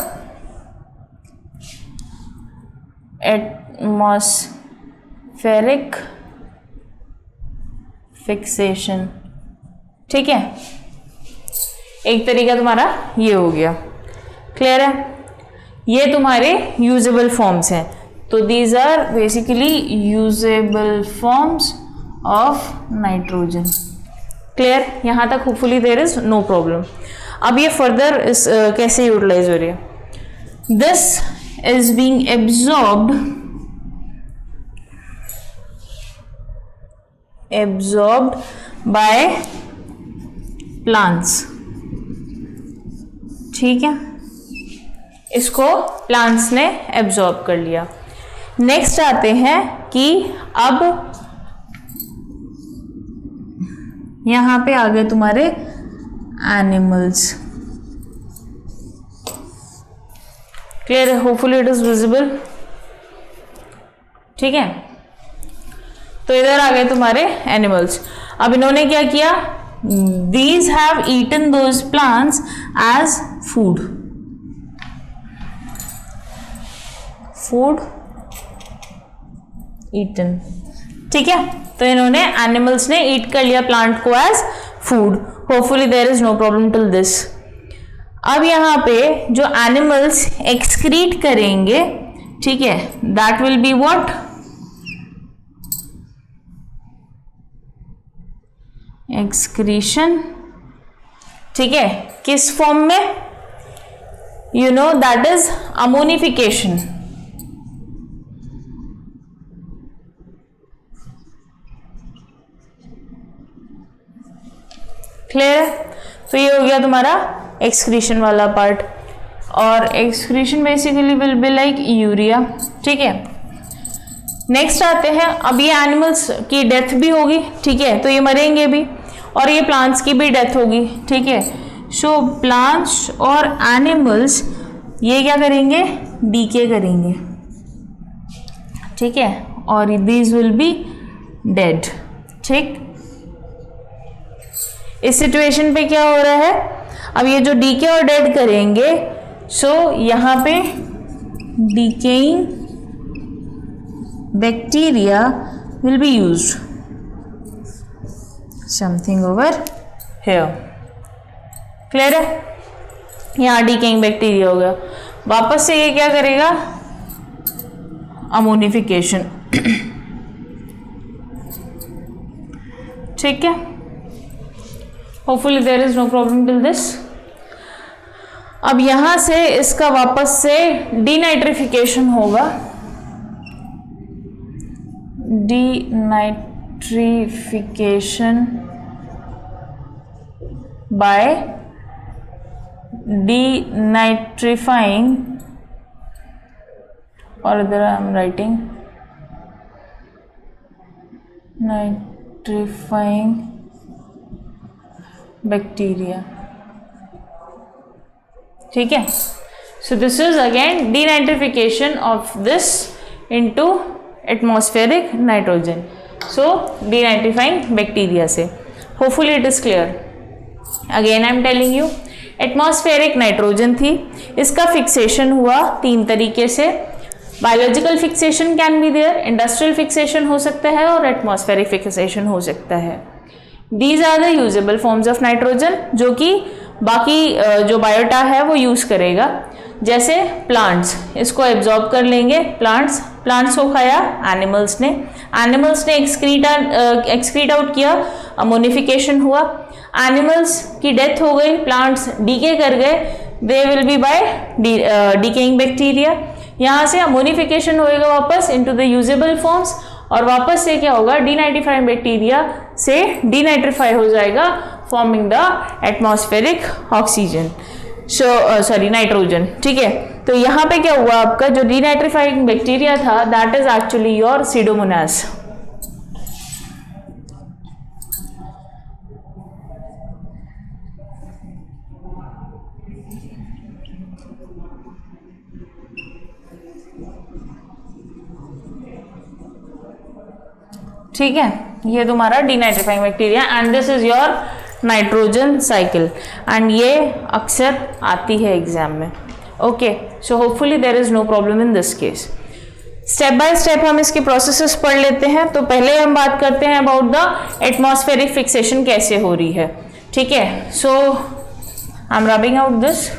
atmospheric fixation. ठीक है, एक तरीका तुम्हारा ये हो गया। क्लियर है? ये तुम्हारे यूजेबल फॉर्म्स हैं। तो these are basically usable forms of nitrogen. Clear? यहां तक hopefully there is no problem. अब ये फर्दर कैसे यूटिलाइज हो रही है। This is being absorbed by plants. ठीक है, इसको प्लांट्स ने एब्जॉर्ब कर लिया। नेक्स्ट आते हैं कि अब यहां पे आ गए तुम्हारे एनिमल्स। क्लियर है? Hopefully it is visible. ठीक है, तो इधर आ गए तुम्हारे एनिमल्स। अब इन्होंने क्या किया, these have eaten those plants as food. Food eaten. ठीक है, तो इन्होंने एनिमल्स ने ईट कर लिया प्लांट को as food. Hopefully there is no problem till this. अब यहां पे जो एनिमल्स एक्सक्रीट करेंगे, ठीक है, that will be what, excretion. ठीक है, किस फॉर्म में, you know that is ammonification. Clear है? तो ये हो गया तुम्हारा एक्सक्रीशन वाला पार्ट, और excretion basically will be like urea. ठीक है, नेक्स्ट आते हैं, अब ये एनिमल्स की डेथ भी होगी, ठीक है, तो ये मरेंगे भी, और ये प्लांट्स की भी डेथ होगी। ठीक है, सो प्लांट्स और एनिमल्स ये क्या करेंगे, डीके करेंगे। ठीक है, और दीज विल बी डेड। ठीक, इस सिचुएशन पे क्या हो रहा है, अब ये जो डीके और डेड करेंगे, सो यहाँ पे decaying bacteria will be used, something over here. Clear है, यहाँ डीकेइंग बैक्टीरिया हो गया, वापस से ये क्या करेगा, अमोनिफिकेशन। ठीक है, hopefully there is no problem till this. अब यहां से इसका वापस से डीनाइट्रिफिकेशन होगा, denitrification by denitrifying, or there I am writing nitrifying bacteria. ठीक है, so this is again denitrification of this into atmospheric nitrogen, so denitrifying bacteria से। hopefully it is clear. again I am telling you, atmospheric nitrogen थी, इसका fixation हुआ 3 तरीके से। Biological fixation can be there, industrial fixation हो सकता है, और एटमॉस्फेरिक फिक्सेशन हो सकता है। These are the usable forms of nitrogen, जो कि बाकी जो बायोटा है वो यूज करेगा। जैसे प्लांट्स इसको एब्जॉर्ब कर लेंगे, प्लांट्स को खाया एनिमल्स ने एक्सक्रीट आउट किया, अमोनिफिकेशन हुआ, एनिमल्स की डेथ हो गई, प्लांट्स डीके कर गए, they will be by decaying bacteria. यहाँ से अमोनिफिकेशन होएगा वापस इनटू द यूजेबल फॉर्म्स, और वापस से क्या होगा, डीनाइट्रीफाइंग बैक्टीरिया से डीनाइट्रीफाई हो जाएगा, forming the atmospheric oxygen, sorry nitrogen. ठीक है, तो यहाँ पे क्या हुआ, आपका जो डीनाइट्रीफाइंग बैक्टीरिया था that is actually your Pseudomonas. ठीक है, ये तुम्हारा denitrifying bacteria, and this is your nitrogen cycle, and ये अक्सर आती है एग्जाम में। Okay, so hopefully there is no problem in this case. Step by step हम इसके प्रोसेसेस पढ़ लेते हैं। तो पहले हम बात करते हैं अबाउट द एटमॉस्फेरिक फिक्सेशन कैसे हो रही है। ठीक है, so I am rubbing out this.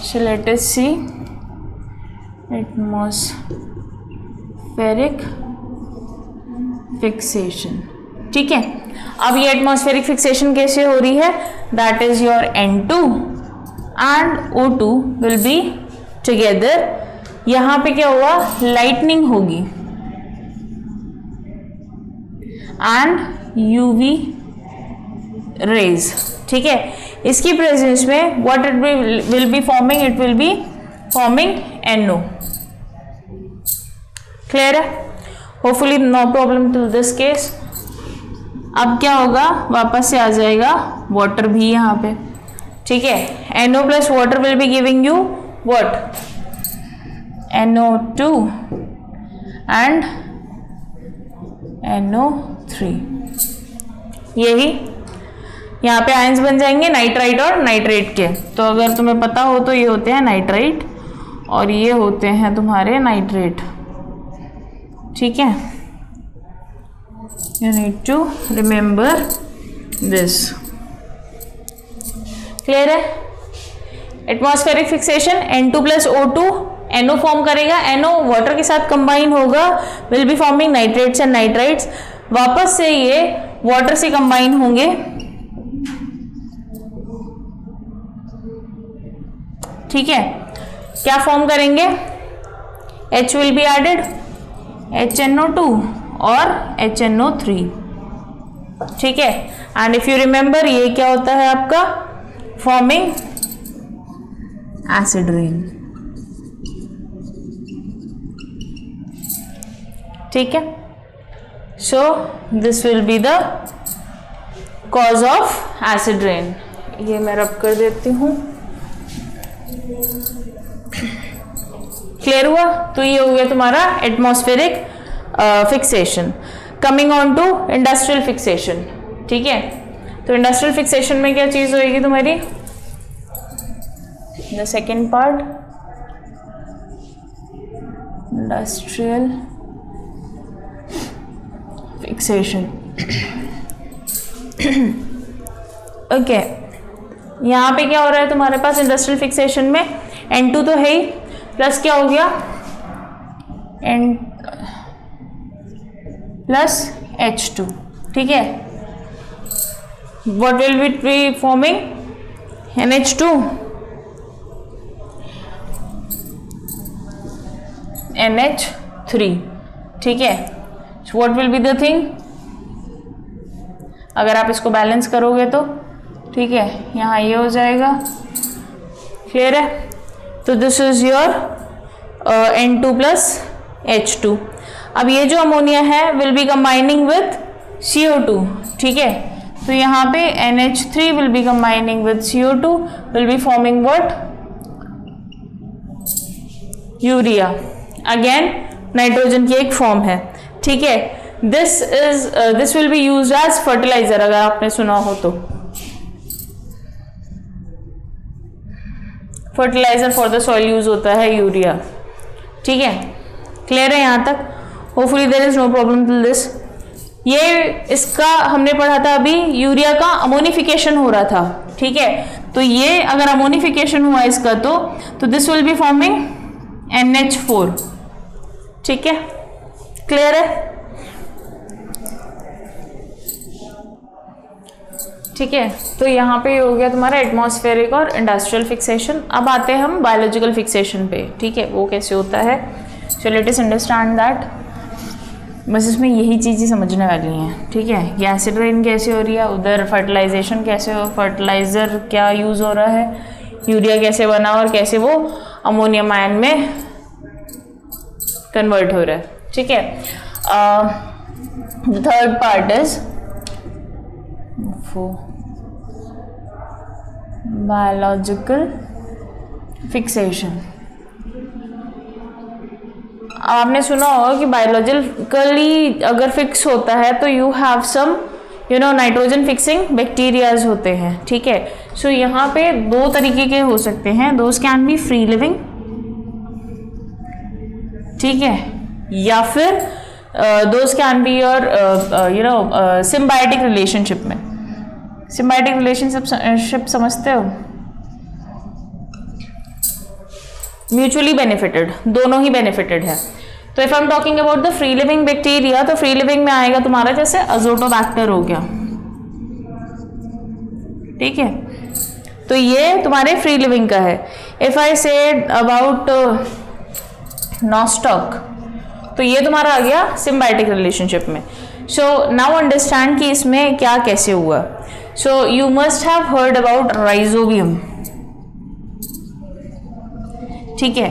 So let us see atmospheric fixation। ठीक है, अब ये एटमॉस्फेरिक फिक्सेशन कैसे हो रही है, that is your N2 and O2 will be together. यहाँ पे क्या हुआ, लाइटनिंग होगी एंड UV रेज। ठीक है, इसकी प्रेजेंस में what it will be forming, it will be forming NO। Clear है, hopefully no problem to this case. अब क्या होगा, वापस से आ जाएगा वाटर भी यहाँ पे। ठीक है, NO plus water will be giving you what, NO2 and NO3। यही यहाँ पे आयंस बन जाएंगे नाइट्राइट और नाइट्रेट के। तो अगर तुम्हें पता हो तो ये होते हैं नाइट्राइट और ये होते हैं तुम्हारे नाइट्रेट। ठीक है, you need to remember this। Clear है, atmospheric fixation N2 plus O2 NO form करेगा, NO वाटर के साथ कंबाइन होगा, will be forming nitrates and nitrites. वापस से ये वाटर से कंबाइन होंगे। ठीक है, क्या फॉर्म करेंगे, H will be added, HNO2 और HNO3, ठीक है। एंड इफ यू रिमेंबर ये क्या होता है आपका, फॉर्मिंग एसिड रेन, ठीक है। So this will be the cause of acid rain. ये मैं रब कर देती हूँ, क्लियर हुआ। तो ये हो गया तुम्हारा atmospheric fixation. Coming on to industrial fixation, ठीक है। तो इंडस्ट्रियल फिक्सेशन में क्या चीज होगी तुम्हारी, the second part, industrial fixation. Okay, यहाँ पे क्या हो रहा है तुम्हारे पास इंडस्ट्रियल फिक्सेशन में, N2 तो है ही, प्लस क्या हो गया, N प्लस H2, ठीक है। What will it be forming? NH2, NH3, ठीक है। So what will be the thing? अगर आप इसको बैलेंस करोगे तो, ठीक है, यहाँ ये हो जाएगा, क्लियर है। तो this is your N2 plus H2। अब ये जो अमोनिया है will be combining with CO2, ठीक है। तो यहाँ पे NH3 will be combining with CO2, will be forming what, urea, again nitrogen की एक फॉर्म है, ठीक है। This will be used as fertiliser, अगर आपने सुना हो तो, fertiliser for the soil use होता है यूरिया, ठीक है। क्लियर है यहाँ तक, hopefully there is no problem till this. ये इसका हमने पढ़ा था अभी, यूरिया का अमोनिफिकेशन हो रहा था, ठीक है। तो ये अगर अमोनिफिकेशन हुआ इसका तो this will be forming NH4, ठीक है, क्लियर है, ठीक है। तो यहाँ पे हो गया तुम्हारा एटमॉस्फेरिक और इंडस्ट्रियल फिक्सेशन। अब आते हैं हम बायोलॉजिकल फिक्सेशन पे, ठीक है, वो कैसे होता है। सो लेट अस अंडरस्टैंड दैट, बस इसमें यही चीज़ें समझने वाली हैं, ठीक है। ये एसिड रेन कैसे हो रही है, उधर फर्टिलाइजेशन कैसे हो, फर्टिलाइज़र क्या यूज़ हो रहा है, यूरिया कैसे बना और कैसे वो अमोनियम आयन में कन्वर्ट हो रहा है, ठीक है। The third part is biological fixation. आपने सुना होगा कि बायोलॉजिकली अगर फिक्स होता है तो you have some nitrogen fixing bacterias होते हैं, ठीक है। सो यहाँ पे दो तरीके के हो सकते हैं, those can be free living, ठीक है, या फिर those can be your symbiotic relationship में। सिम्बायोटिक रिलेशनशिप समझते हो, म्यूचुअली बेनिफिटेड, दोनों ही बेनिफिटेड है। तो if I am talking about the free living bacteria, तो फ्री लिविंग में आएगा तुम्हारा जैसे अजोटोबैक्टर हो गया, ठीक है। तो ये तुम्हारे फ्री लिविंग का है। If I say about nostoc, तो ये तुम्हारा आ गया सिम्बायोटिक रिलेशनशिप में। सो नाउ अंडरस्टैंड कि इसमें क्या कैसे हुआ। So you must have heard about rhizobium, ठीक है।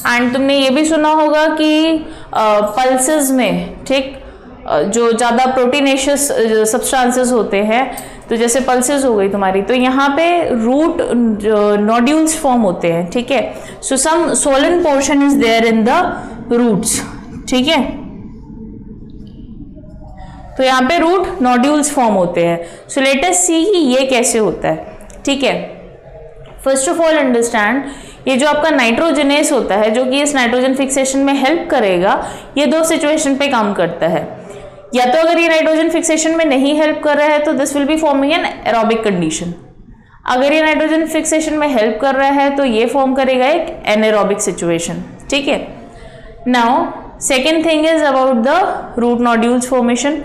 एंड तुमने ये भी सुना होगा कि पल्सेस में, ठीक, जो ज़्यादा प्रोटीनेशियस सब्सटेंसेस होते हैं, तो जैसे पल्सेस हो गई तुम्हारी, तो यहाँ पे रूट नोड्यूल्स फॉर्म होते हैं, ठीक है। So some swollen portion is there in the roots, ठीक है। तो यहाँ पे रूट नोड्यूल्स फॉर्म होते हैं। सो लेट अस सी कि ये कैसे होता है, ठीक है। फर्स्ट ऑफ ऑल अंडरस्टैंड, ये जो आपका नाइट्रोजनेस होता है, जो कि इस नाइट्रोजन फिक्सेशन में हेल्प करेगा, ये दो सिचुएशन पे काम करता है। या तो अगर ये नाइट्रोजन फिक्सेशन में नहीं हेल्प कर रहा है तो this will be forming an aerobic condition. अगर ये नाइट्रोजन फिक्सेशन में हेल्प कर रहा है तो ये फॉर्म करेगा एक एनारोबिक सिचुएशन, ठीक है। Now second thing is about the root nodules formation.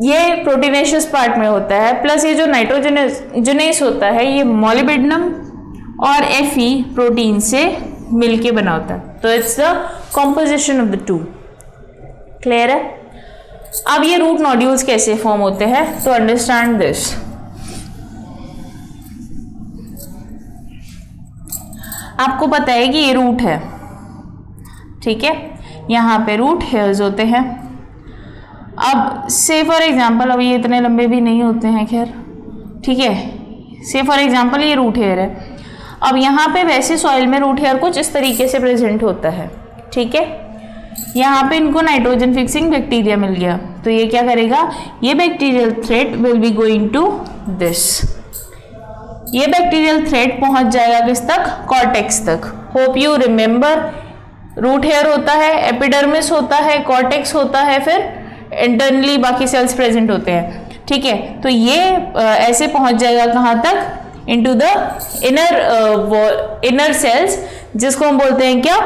ये प्रोटीनेशियस पार्ट में होता है, प्लस ये जो नाइट्रोजनेस होता है ये मॉलिबेडनम और Fe प्रोटीन से मिलके बना होता है। तो it's the composition of the two, clear है? अब ये रूट नोड्यूल्स कैसे फॉर्म होते हैं, तो अंडरस्टैंड दिस। आपको पता है कि ये रूट है, ठीक है, यहाँ पे रूट हेयर्स होते हैं। अब से फॉर एग्जांपल, अब ये इतने लंबे भी नहीं होते हैं, खैर ठीक है, से फॉर एग्जांपल ये रूट हेयर है। अब यहाँ पे वैसे सॉइल में रूट हेयर कुछ इस तरीके से प्रेजेंट होता है, ठीक है। यहाँ पे इनको नाइट्रोजन फिक्सिंग बैक्टीरिया मिल गया, तो ये क्या करेगा, ये bacterial thread will be going to this. ये बैक्टीरियल थ्रेड पहुंच जाएगा किस तक, कॉर्टेक्स तक। Hope you remember, root hair होता है, एपिडर्मिस होता है, कॉर्टेक्स होता है, फिर इंटरनली बाकी सेल्स प्रेजेंट होते हैं, ठीक है। तो ये ऐसे पहुंच जाएगा कहाँ तक, इनटू द इनर सेल्स, जिसको हम बोलते हैं क्या,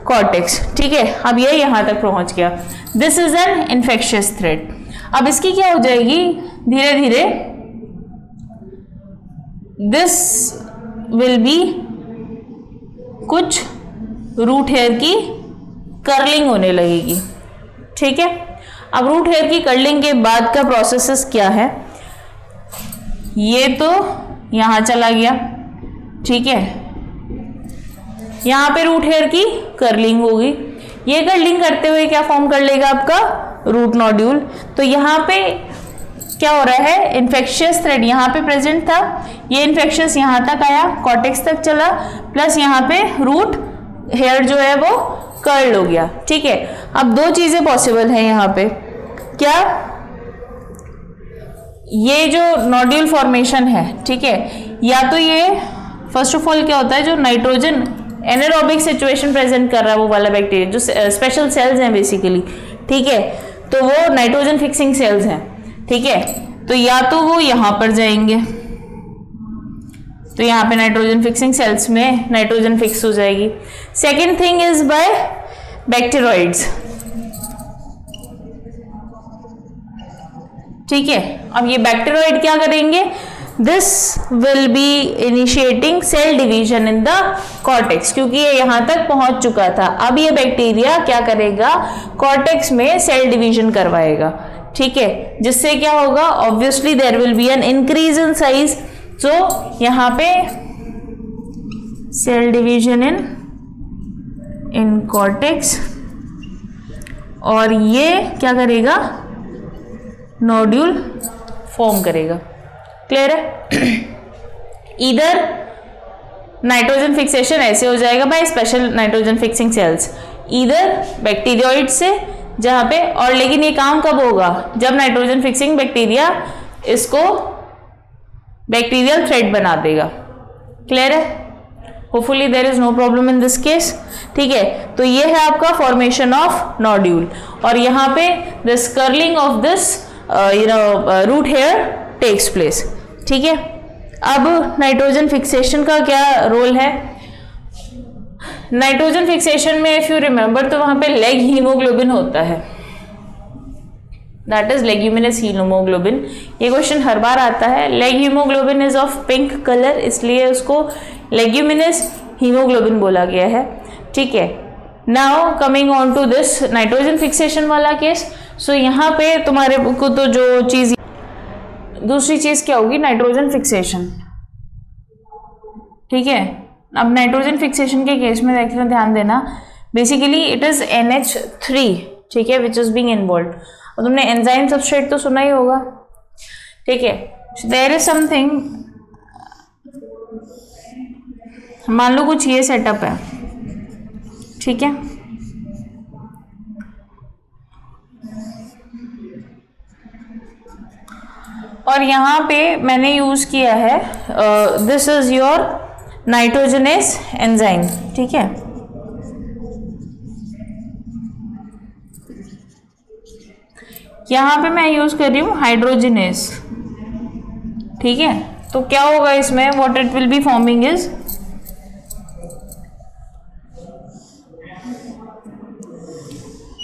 कॉर्टेक्स, ठीक है। अब ये यहाँ तक पहुंच गया। This is an infectious thread. अब इसकी क्या हो जाएगी, धीरे धीरे दिस विल बी कुछ रूट हेयर की कर्लिंग होने लगेगी, ठीक है। अब रूट हेयर की कर्लिंग के बाद का प्रोसेस क्या है, ये तो यहां चला गया, ठीक है, यहां पे रूट हेयर की कर्लिंग होगी। ये कर्लिंग करते हुए क्या फॉर्म कर लेगा आपका, रूट नोड्यूल। तो यहाँ पे क्या हो रहा है, इन्फेक्शियस थ्रेड यहाँ पे प्रेजेंट था, ये इन्फेक्शियस यहाँ तक आया, कॉर्टेक्स तक चला, प्लस यहाँ पे रूट हेयर जो है वो कर्ल हो गया, ठीक है। अब दो चीजें पॉसिबल है यहाँ पे, क्या, ये जो नोड्यूल फॉर्मेशन है, ठीक है, या तो ये फर्स्ट ऑफ ऑल क्या होता है, जो नाइट्रोजन एनारोबिक सिचुएशन प्रेजेंट कर रहा है वो वाला बैक्टीरिया, जो स्पेशल सेल्स हैं बेसिकली, ठीक है, तो वो नाइट्रोजन फिक्सिंग सेल्स हैं, ठीक है। तो या तो वो यहां पर जाएंगे, तो यहाँ पे नाइट्रोजन फिक्सिंग सेल्स में नाइट्रोजन फिक्स हो जाएगी। Second thing is by bacteroids, ठीक है। अब ये बैक्टीरियोइड क्या करेंगे, this will be initiating cell division in the cortex, क्योंकि ये यहां तक पहुंच चुका था। अब ये बैक्टीरिया क्या करेगा, कॉर्टेक्स में सेल डिवीजन करवाएगा, ठीक है, जिससे क्या होगा, obviously there will be an increase in size. सो यहां पे सेल डिवीजन इन कॉर्टेक्स, और ये क्या करेगा, नोड्यूल फॉर्म करेगा। क्लियर है? इधर नाइट्रोजन फिक्सेशन ऐसे हो जाएगा by special nitrogen fixing cells, इधर बैक्टीरियोइड से, जहां पे, और लेकिन ये काम कब होगा, जब नाइट्रोजन फिक्सिंग बैक्टीरिया इसको बैक्टीरियल थ्रेड बना देगा। क्लियर है? Hopefully there is no problem in this case, ठीक है। तो ये है आपका फॉर्मेशन ऑफ नोड्यूल, और यहाँ पे this curling of this root hair takes place, ठीक है। अब नाइट्रोजन फिक्सेशन का क्या रोल है, नाइट्रोजन फिक्सेशन में इफ यू रिमेंबर, तो वहां पे लेग हीमोग्लोबिन होता है, दैट इज लेग्यूमिनस हीमोग्लोबिन। ये क्वेश्चन हर बार आता है। Leg haemoglobin is of pink colour, इसलिए उसको लेग्यूमिनस हीमोग्लोबिन बोला गया है, ठीक है। Now coming on to this nitrogen fixation वाला केस। सो यहाँ पे तुम्हारे को तो जो चीज, दूसरी चीज क्या होगी, नाइट्रोजन फिक्सेशन, ठीक है। अब नाइट्रोजन फिक्सेशन के केस में देखना, ध्यान देना, बेसिकली इट इज NH3, ठीक है, विच इज बीइंग इन्वॉल्व। और तुमने एंजाइम सबस्ट्रेट तो सुना ही होगा, ठीक है। देयर इज समथिंग, मान लो कुछ ये सेटअप है, ठीक है, और यहाँ पे मैंने यूज किया है this is your nitrogenase enzyme, ठीक है। यहाँ पे मैं यूज कर रही हूँ हाइड्रोजनेस, ठीक है। तो क्या होगा इसमें, what it will be forming is,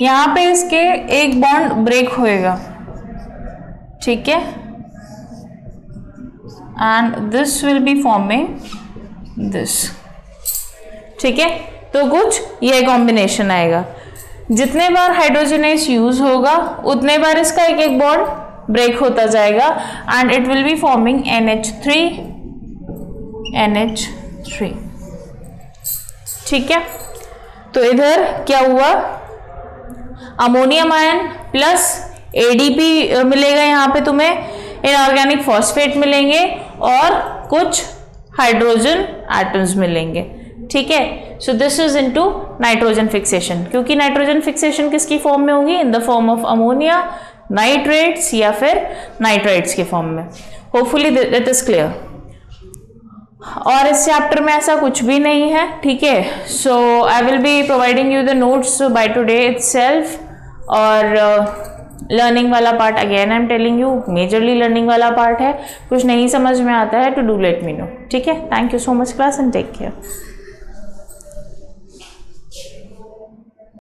यहाँ पे इसके एक बॉन्ड ब्रेक होएगा, ठीक है, and this will be forming this, ठीक है। तो कुछ ये कॉम्बिनेशन आएगा, जितने बार हाइड्रोजनेस यूज होगा उतने बार इसका एक एक बॉन्ड ब्रेक होता जाएगा and it will be forming NH3। ठीक है, तो इधर क्या हुआ, अमोनियम आयन प्लस ADP मिलेगा यहाँ पे तुम्हें, इनऑर्गेनिक फॉस्फेट मिलेंगे और कुछ हाइड्रोजन एटम्स मिलेंगे। ठीक है, so this is into nitrogen fixation, क्योंकि नाइट्रोजन फिक्सेशन किसकी फॉर्म में होगी, in the form of ammonia, nitrates या फिर नाइट्राइट्स के फॉर्म में। Hopefully that is clear. और इस चैप्टर में ऐसा कुछ भी नहीं है। ठीक है, so I will be providing you the notes by today itself. और लर्निंग वाला part again I am telling you majorly learning वाला पार्ट है, कुछ नहीं समझ में आता है तो डू लेट मी नो। ठीक है, thank you so much class and take care.